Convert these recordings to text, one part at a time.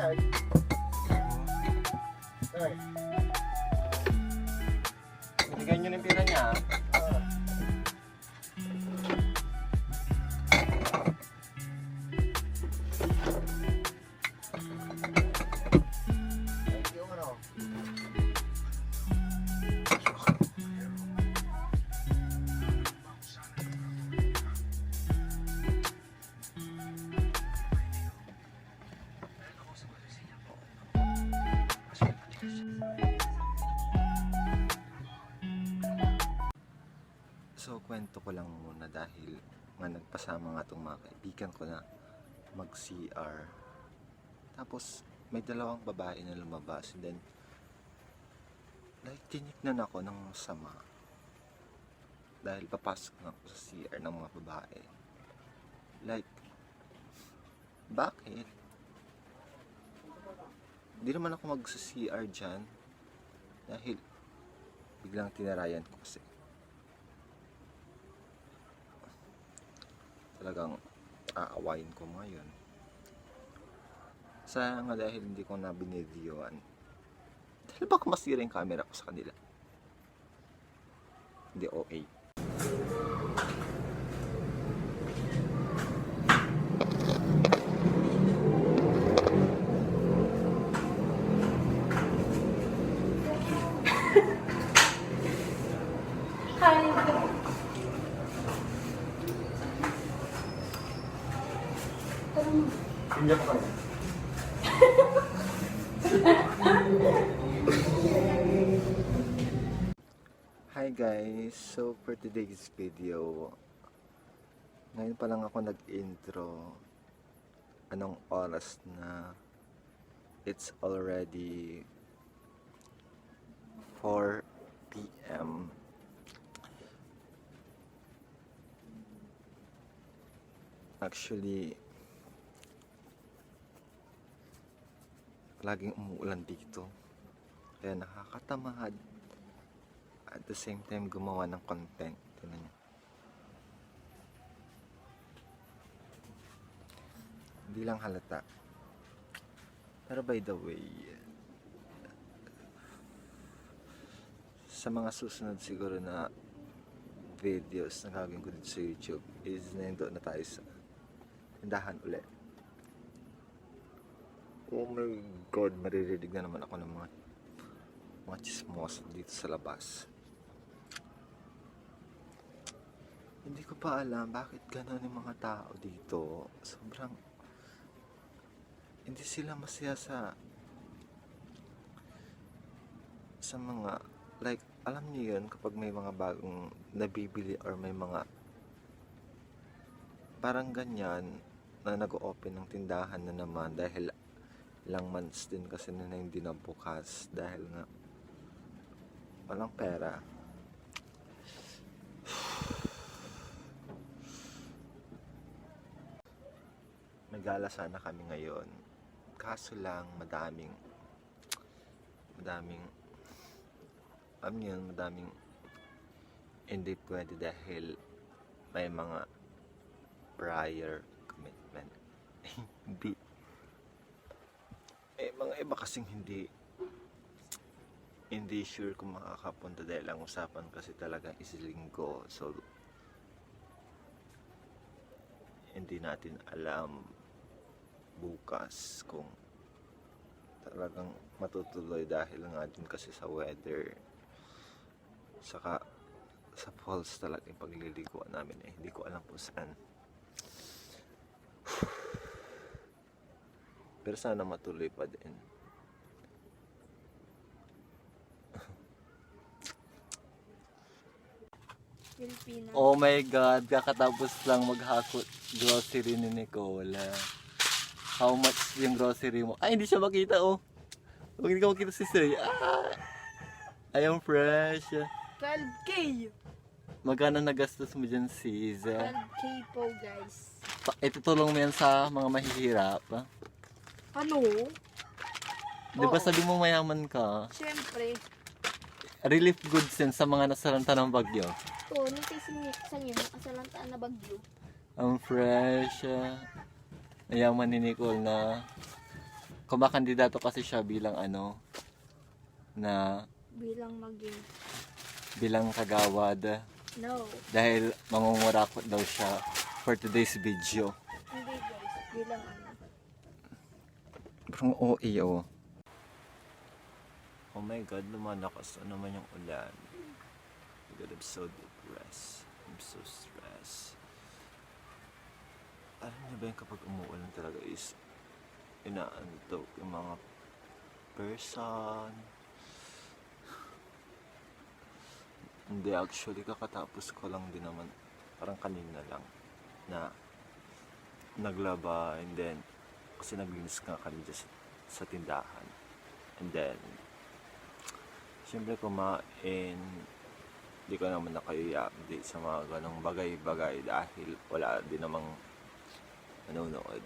card. Card. Binigay nyo ng pira niya. Thank you, ano. So, kwento ko lang muna dahil nga nagpasama nga itong mga kaibigan ko na mag-CR. Tapos, may dalawang babae na lumabas. And then, like, tinignan ako ng masama. Dahil papasok na ako sa CR ng mga babae. Like, bakit? Hindi naman ako mag-CR dyan. Dahil, biglang tinarayan ko kasi. Talagang aawayin ko ngayon. Sayang nga dahil hindi ko na binidyoan. Dahil baka masira yung camera ko sa kanila. Hindi okay. Hindi pa kayo. Hi guys! So for today's video, ngayon pa lang ako nag-intro. Anong oras na? It's already 4 PM. Actually, laging umuulan dito. Kaya nakakatamad. At the same time, gumawa ng content. Tignan niyo. Hindi lang halata. Pero by the way, sa mga susunod siguro na videos na gagawin ko dito sa YouTube is nandoon na tayo sa tindahan ulit. Oh my God, maririnig na naman ako ng mga chismos dito sa labas. Hindi ko pa alam bakit gano'n yung mga tao dito. Sobrang hindi sila masaya sa mga like, alam niyo yun kapag may mga bagong nabibili or may mga parang ganyan na nag-open ng tindahan na naman dahil ilang months din kasi na hindi na bukas dahil nga walang pera. May gala sana kami ngayon, kaso lang madaming alam niyo yun, madaming hindi pwede dahil may mga prior commitment. Hindi mga iba kasing hindi sure kung makakapunta dahil ang usapan kasi talaga is linggo. So hindi natin alam bukas kung talagang matutuloy dahil nga din kasi sa weather. Saka sa falls talaga yung pagliliguan namin hindi ko alam kung saan. Pero sana matuloy pa din. Filipino. Oh my God, kakatapos lang maghakot grocery ni Nicola. How much yung grocery mo? Ay, hindi siya makita oh. Huwag hindi ka makita si Sir. Ayong fresh. 12K! Magkano nagastos mo dyan, sis? 12K po, guys. Itutulong mo yan sa mga mahihirap. Ano? Di ba Oo. sabi mo mayaman ka? Siyempre. Relief goods yan sa mga nasalanta ng bagyo. Ito, nitisin sa inyo, asalantaan na bagyo. Ang fresh. Mayaman ni Nicole na kumakandidato kasi siya bilang ano, na Bilang maging. bilang kagawad. No. Dahil mangungurakot daw siya for today's video. Hindi guys. Bilang ano. Parang OA oh. Oh my God, lumalakas na naman yung ulan. God, I'm so depressed. I'm so stressed. Alam niyo ba yung kapag umuulan talaga is inaantok yung mga person. Hindi, actually kakatapos ko lang din naman, parang kanina lang, na naglaba, and then kasi naglinis nga kami dyan sa tindahan, and then syempre kumain. Hindi ko naman na kayo i-update sa mga ganong bagay-bagay dahil wala din namang nanonood.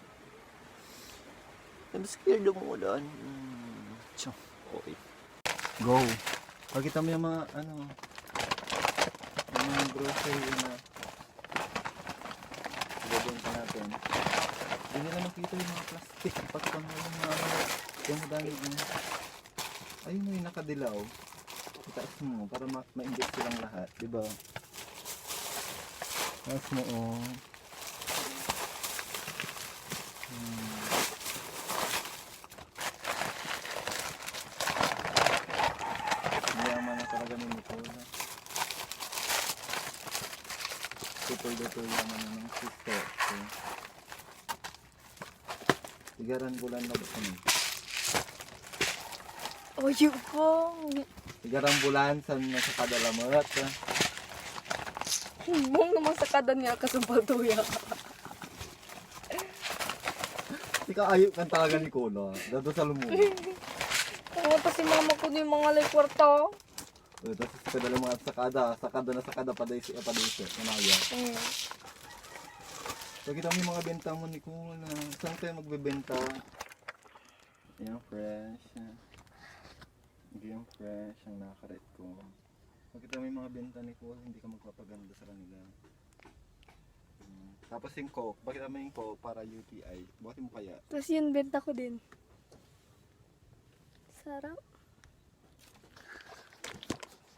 I'm scared umuulan. Okay. Go! Pakita mo yung mga ano, yung mga grocery na ibabenta natin. Hindi na makita yung mga plastic. Pakita mo yung mga yung madami yun. Ayun mo yung nakadilaw. Itaas mo para ma-ingest silang lahat, di ba? Taas mo oh. Mayaman na talaga ni Nicola. Super yaman na ng sister. Tigaran bulan na ba kami? Oh, yun po. Tigarang bulan sa nasa kadalamot. Mong naman sa kadan nga kasumpal tuya. Ikaw ayok kang talaga ni Nicola. Dato sa lumuwi. Pumunta si mama ko yung mga lay kwarta. Tapos sa kadalamot sakada na sakada padaysi. Manaya. So kita mo yung mga benta mo ni Nicola. Saan tayo magbebenta? Ayan, fresh. Yung fresh ang nakaret ko. Makita mo yung mga benta ni Paul, hindi ka magpapaganda sa kanila. Tapos yung Coke, bakit mo yung Coke para UTI? Bakit mo kaya? Tapos yun, benta ko din. Sarap.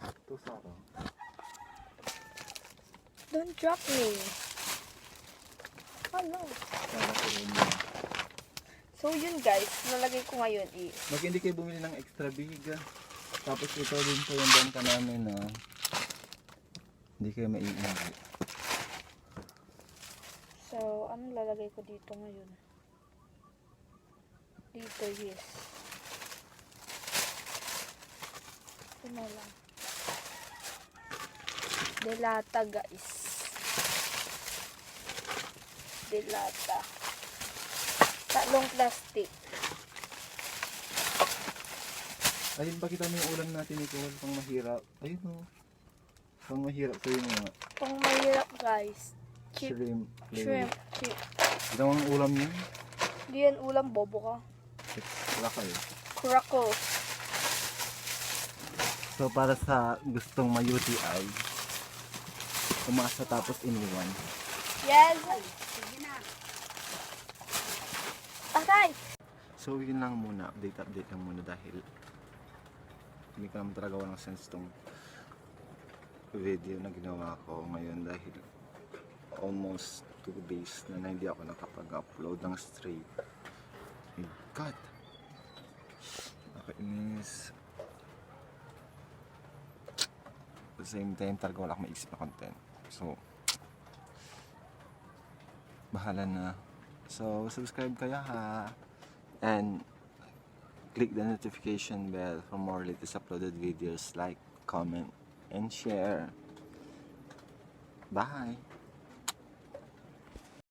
Ito Sara. Don't drop me. Hello. Sara ko rin yun. So yun guys, nalagay ko ngayon is Bakit hindi kayo bumili ng extra big? Tapos ito din po yung benta namin na hindi kayo maiingi. so, anong lalagay ko dito ngayon? Dito, yes. Ito na lang. Delata, guys. Delata. Tatlong plastic. Ayun, pakita mo yung ulam natin ni Paul, pang mahirap. Ayun o. Pang mahirap sa'yo mga Pang mahirap, guys. Chip. shrimp. Shrimp. Chip. Ginawang ulam yun. Di yan ulam, bobo ka. Wala kayo. Crackles. So para sa gustong ma-UTI, umasa tapos iniwan. Yes. Aray! So yun lang muna, update lang muna dahil hindi ko naman talaga walang sense tong video na ginawa ko ngayon dahil almost 2 days na hindi ako nakapag-upload ng straight. My God! Nakainis. At the same time talaga wala akong maisip na content. So, bahala na. So, subscribe kayo ha. And click the notification bell for more latest uploaded videos. Like, comment, and share. Bye!